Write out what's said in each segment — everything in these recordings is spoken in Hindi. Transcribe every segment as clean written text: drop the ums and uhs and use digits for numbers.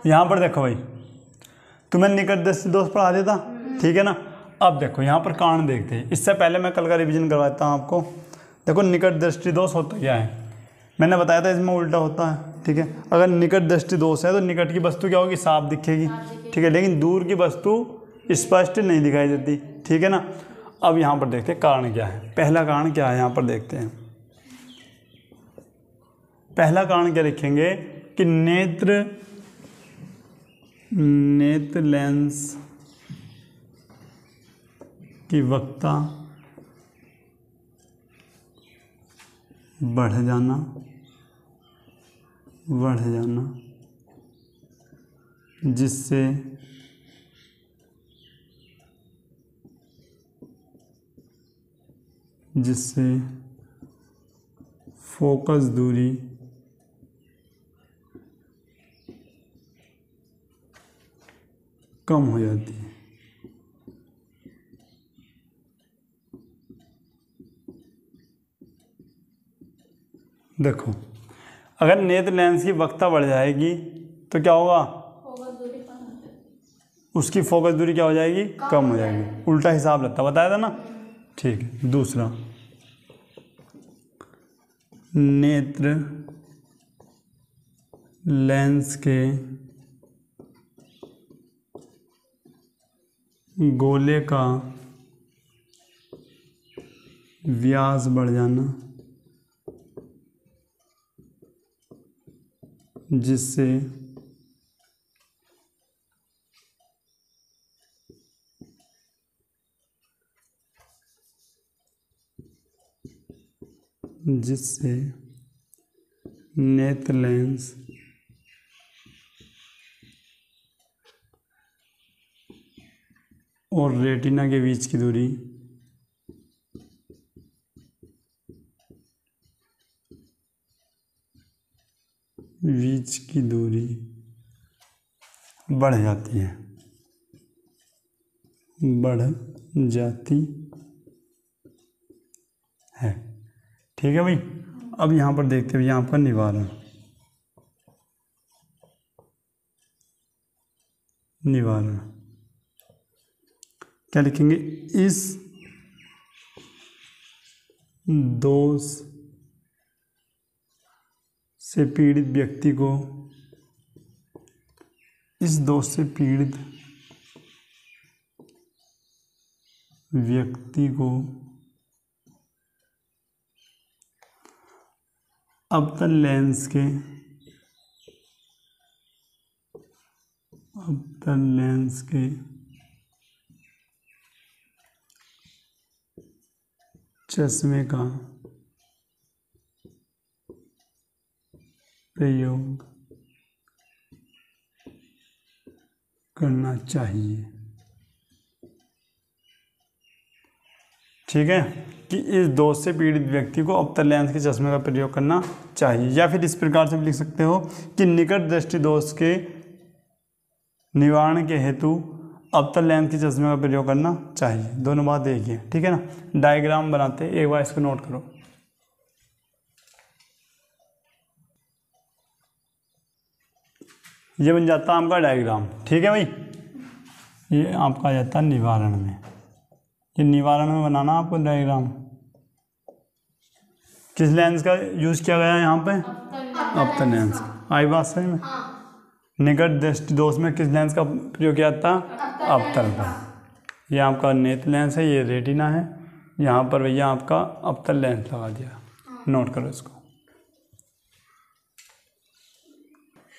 यहाँ पर देखो भाई, तुम्हें निकट दृष्टि दोष पढ़ा देता, ठीक है ना। अब देखो यहाँ पर कारण देखते हैं, इससे पहले मैं कल का रिवीजन करवाता हूँ आपको। देखो निकट दृष्टि दोष होता क्या है, मैंने बताया था इसमें उल्टा होता है, ठीक है। अगर निकट दृष्टि दोष है तो निकट की वस्तु क्या होगी, साफ दिखेगी, ठीक है, लेकिन दूर की वस्तु स्पष्ट नहीं दिखाई देती, ठीक है ना। अब यहाँ पर देखते हैं कारण क्या है। पहला कारण क्या है, यहाँ पर देखते हैं। पहला कारण क्या लिखेंगे कि नेत्र लेंस की वक्रता बढ़ जाना जिससे फोकस दूरी कम हो जाती है। देखो अगर नेत्र लेंस की वक्रता बढ़ जाएगी तो क्या होगा, उसकी फोकस दूरी क्या हो जाएगी, कम हो जाएगी। उल्टा हिसाब लगता, बताया था ना, ठीक है। दूसरा, नेत्र लेंस के गोले का व्यास बढ़ जाना जिससे नेत्र लेंस और रेटिना के बीच की दूरी बढ़ जाती है, ठीक है भाई। अब यहाँ पर देखते हैं यहाँ पर निवारण क्या लिखेंगे, इस दोष से पीड़ित व्यक्ति को अवतल लेंस के चश्मे का प्रयोग करना चाहिए, ठीक है। कि इस दोष से पीड़ित व्यक्ति को अवतल लेंस के चश्मे का प्रयोग करना चाहिए। या फिर इस प्रकार से भी लिख सकते हो कि निकट दृष्टि दोष के निवारण के हेतु अवतल लेंस के चश्मे का प्रयोग करना चाहिए। दोनों बात एक ही है, ठीक है ना। डायग्राम बनाते हैं, एक बार इसको नोट करो। ये बन जाता है आपका डायग्राम, ठीक है भाई। ये आपका आ जाता है निवारण में। ये निवारण में बनाना आपको डायग्राम। किस लेंस का यूज किया गया है यहाँ पे, अवतल लेंस। आई बात सही में। निकट दृष्टि दोष में किस लेंस का प्रयोग किया था, अवतल का। ये आपका नेत्र लेंस है, ये रेटिना है। यहाँ पर भैया आपका अवतल लेंस लगा दिया, नोट करो इसको।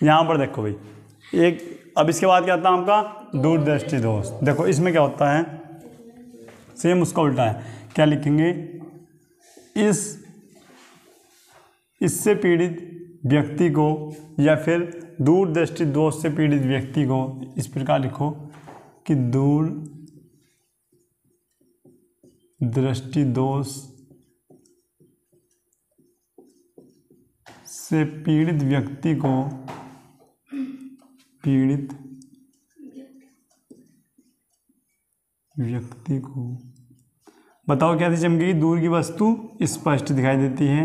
यहाँ पर देखो भाई एक, अब इसके बाद क्या आता है आपका दूरदृष्टि दोष। देखो इसमें क्या होता है, सेम उसका उल्टा है। क्या लिखेंगे, इससे पीड़ित व्यक्ति को या फिर दूरदृष्टि दोष से पीड़ित व्यक्ति को इस प्रकार लिखो कि दूर दृष्टि दोष से पीड़ित व्यक्ति को बताओ क्या चमकेगी, दूर की वस्तु स्पष्ट दिखाई देती है।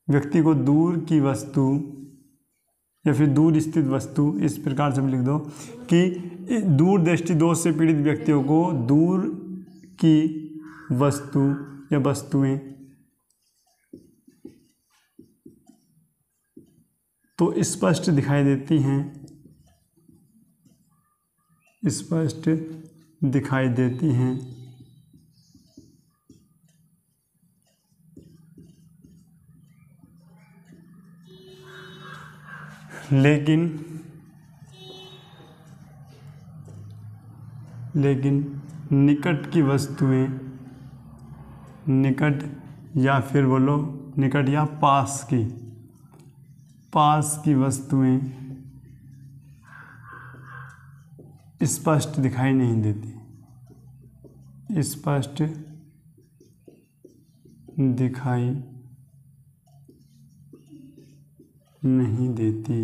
व्यक्ति को दूर की वस्तु या फिर दूर स्थित वस्तु, इस प्रकार से भी लिख दो कि दूर दृष्टि दोष से पीड़ित व्यक्तियों को दूर की वस्तु या वस्तुएं तो स्पष्ट दिखाई देती हैं, स्पष्ट दिखाई देती हैं, लेकिन निकट की वस्तुएं, निकट या फिर बोलो निकट या पास की वस्तुएं स्पष्ट दिखाई नहीं देती, स्पष्ट दिखाई नहीं देती।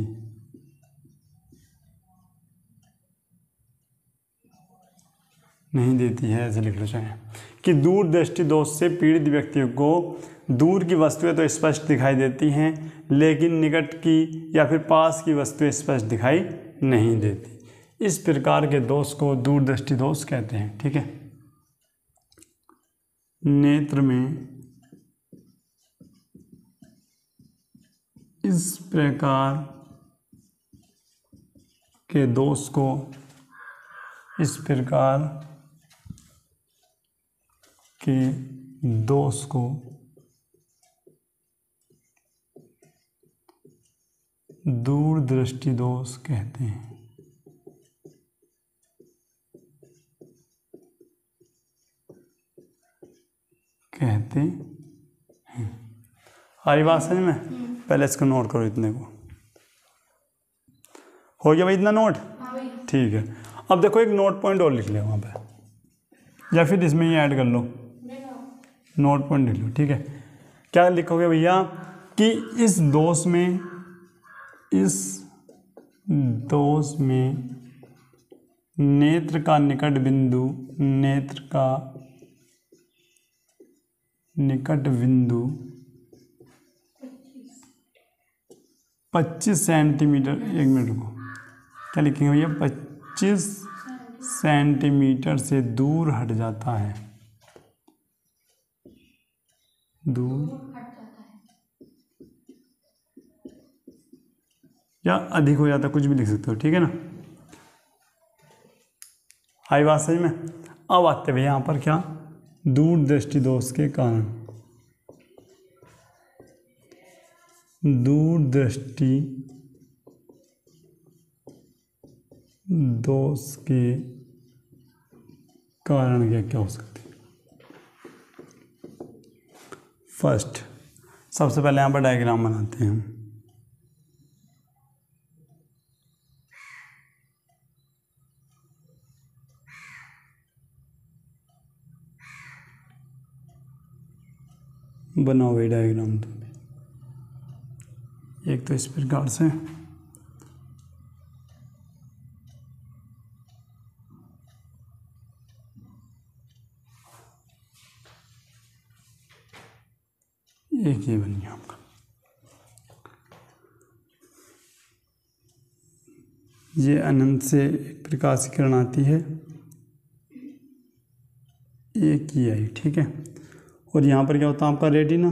नहीं देती है, ऐसे लिख लो चाहे कि दूर दृष्टि दोष से पीड़ित व्यक्तियों को दूर की वस्तुएं तो स्पष्ट दिखाई देती हैं, लेकिन निकट की या फिर पास की वस्तुएं स्पष्ट दिखाई नहीं देती। इस प्रकार के दोष को दूर दृष्टि दोष कहते हैं। ठीक है, नेत्र में इस प्रकार के दोष को, इस प्रकार के दोष को दूर दृष्टि दोष कहते हैं। आई बात समझ में? पहले इसको नोट करो, इतने को हो गया भाई इतना नोट? ठीक है, अब देखो एक नोट पॉइंट और लिख ले वहाँ पे, या फिर इसमें ही ऐड कर लो, नोट पॉइंट लिख लो। ठीक है, क्या लिखोगे भैया कि इस दोष में नेत्र का निकट बिंदु, नेत्र का निकट बिंदु 25 सेंटीमीटर, एक मिनट को क्या लिखेंगे भैया, 25 सेंटीमीटर से दूर हट जाता है, दूर या अधिक हो जाता, कुछ भी लिख सकते हो। ठीक है ना, आई बात समझ में? अब आते भैया यहाँ पर क्या, दूर दृष्टि दोष के कारण, दूर दृष्टि दोष के कारण क्या क्या हो सकते हैं। फर्स्ट, सबसे पहले यहाँ पर डायग्राम बनाते हैं हम। बनाओ ये डायग्राम तुम, एक तो इस प्रकार से, एक ये बन गया आपका। ये अनंत से प्रकाश की किरण आती है, एक ये आई। ठीक है, और यहाँ पर क्या होता है आपका रेटिना,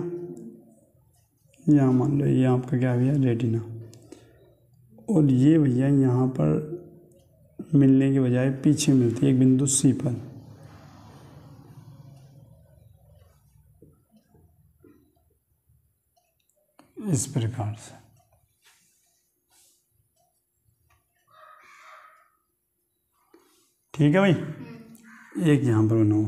यहाँ मान लो ये आपका क्या भैया रेटिना, और ये भैया यहाँ पर मिलने के बजाय पीछे मिलती है एक बिंदु सी पर। इस प्रकार से ठीक है भाई, एक यहाँ पर बनाओ,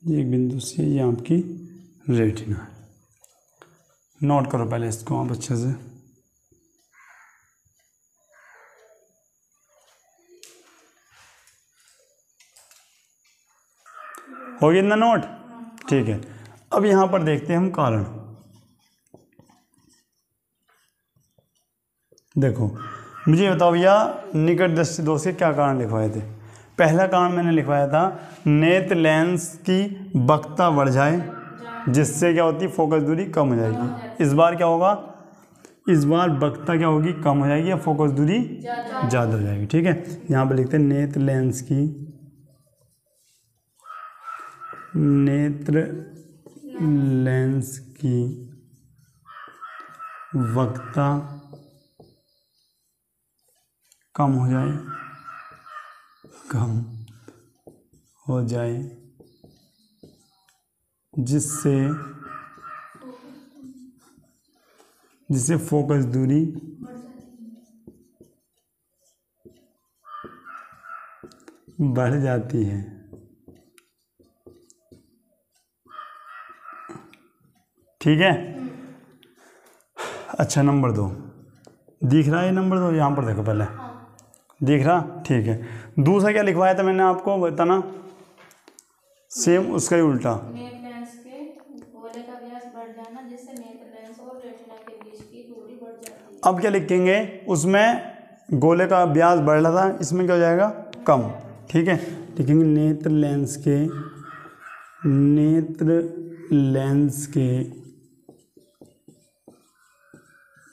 ये एक बिंदु से ये आपकी रेटिना है। नोट करो पहले इसको आप अच्छे से। हो गया इतना नोट? ठीक है, अब यहाँ पर देखते हैं हम कारण। देखो मुझे बताओ भैया निकट दृष्टि दोष के क्या कारण लिखवाए थे। पहला कारण मैंने लिखवाया था नेत्र लेंस की वक्रता बढ़ जाए, जिससे क्या होती है फोकस दूरी कम हो जाएगी। इस बार क्या होगा, इस बार वक्रता क्या होगी, कम हो जाएगी या फोकस दूरी ज़्यादा हो जाएगी। ठीक है, यहाँ पर लिखते हैं नेत्र लेंस की वक्रता कम हो जाए, जिससे फोकस दूरी बढ़ जाती है। ठीक है, अच्छा नंबर 2 दिख रहा है, नंबर 2 यहाँ पर देखो, पहले दिख रहा, ठीक है। दूसरा क्या लिखवाया था मैंने आपको बताना, सेम उसका ही उल्टा, नेत्र लेंस के गोले का व्यास बढ़ जाना, जिससे नेत्र लेंस और रेटिना के बीच की दूरी बढ़ जाती है। अब क्या लिखेंगे, उसमें गोले का व्यास बढ़ रहा था, इसमें क्या हो जाएगा, कम। ठीक है, लिखेंगे नेत्र लेंस के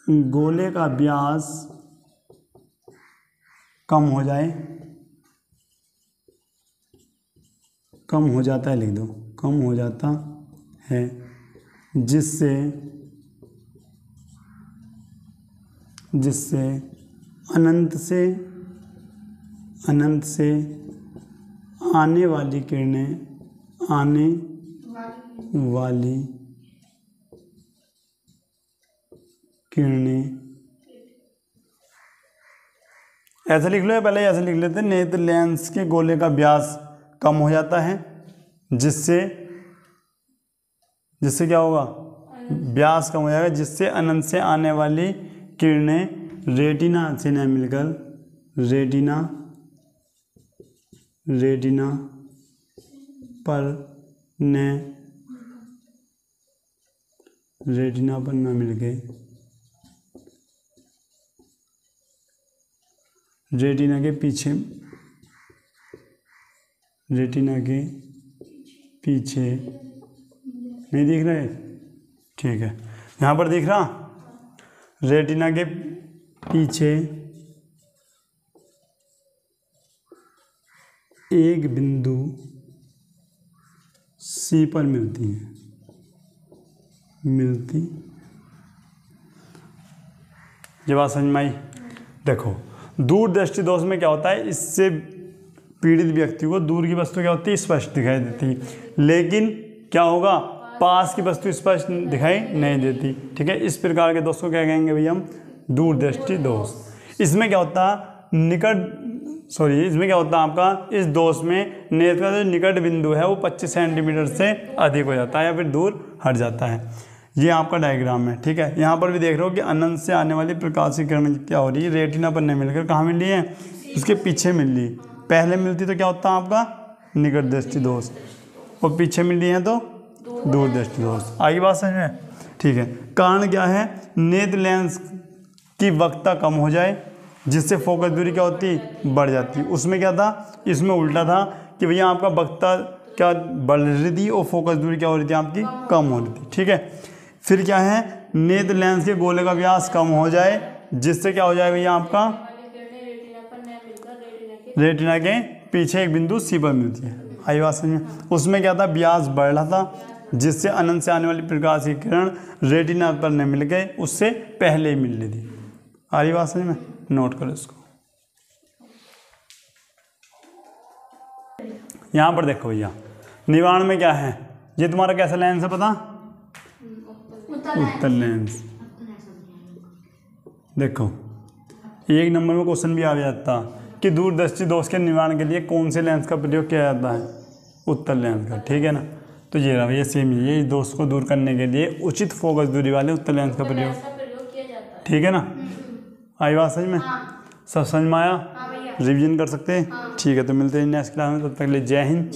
गोले का व्यास कम हो जाता है, लिख दो, कम हो जाता है, जिससे अनंत से आने वाली किरणें ऐसे लिख लो, या पहले ऐसे लिख लेते हैं, नेत्र लेंस के गोले का व्यास कम हो जाता है, जिससे क्या होगा, व्यास कम हो जाएगा, जिससे अनंत से आने वाली किरणें रेटिना से न मिलकर रेटिना पर न मिलके रेटिना के पीछे नहीं दिख रहे, ठीक है, यहाँ पर दिख रहा, रेटिना के पीछे एक बिंदु सी पर मिलती। ये बात समझ में आई। देखो दूरदृष्टि दोष में क्या होता है, इससे पीड़ित व्यक्ति को दूर की वस्तु क्या होती है, स्पष्ट दिखाई देती, लेकिन क्या होगा, पास की वस्तु स्पष्ट दिखाई नहीं देती। ठीक है, इस प्रकार के दोष को क्या कहेंगे भैया हम, दूरदृष्टि दोष। इसमें क्या होता है, इसमें क्या होता है आपका, इस दोष में नेत्र का जो निकट बिंदु है वो 25 सेंटीमीटर से अधिक हो जाता है या फिर दूर हट जाता है। ये आपका डायग्राम है। ठीक है, यहाँ पर भी देख रहे हो कि अनंत से आने वाली प्रकाश की किरण क्या हो रही है, रेटिना पर नहीं मिलकर कहाँ मिल रही है, उसके पीछे मिल रही। पहले मिलती तो क्या होता है आपका, निकट दृष्टि दोष, और पीछे मिल रही है तो दूरदृष्टि दोष। आगे बात समझ में। ठीक है, कारण क्या है, नेत्र लेंस की वक्रता कम हो जाए, जिससे फोकस दूरी क्या होती, बढ़ जाती। उसमें क्या था, इसमें उल्टा था कि भैया आपका वक्रता क्या बढ़ रही थी और फोकस दूरी क्या हो रही थी आपकी, कम हो रही थी। ठीक है, फिर क्या है, नेत्र लेंस के गोले का व्यास कम हो जाए, जिससे क्या हो जाए भैया आपका, रेटिना के पीछे एक बिंदु सी पर मिलती है। आई बात समझ में। उसमें क्या था, व्यास बढ़ रहा था, जिससे अनंत से आने वाली प्रकाश की किरण रेटिना पर नहीं मिल गए, उससे पहले ही मिल रही थी। आ रही बात समझ में, नोट करो इसको। यहाँ पर देखो भैया, निवारण में क्या है, ये तुम्हारा कैसा लेंस है पता, उत्तल लेंस। देखो एक नंबर में क्वेश्चन भी आ जाता कि दूरदृष्टि दोष के निवारण के लिए कौन से लेंस का प्रयोग किया जाता है, उत्तल लेंस का। ठीक है ना, तो ये रहा भैया सेम, ये दोष को दूर करने के लिए उचित फोकस दूरी वाले उत्तल लेंस का प्रयोग किया जाता है। ठीक है ना, आई बात समझ में, सब समझ में आया, रिवीजन कर सकते हैं। ठीक है, तो मिलते हैं नेक्स्ट क्लास में, तब तक के लिए जय हिंद।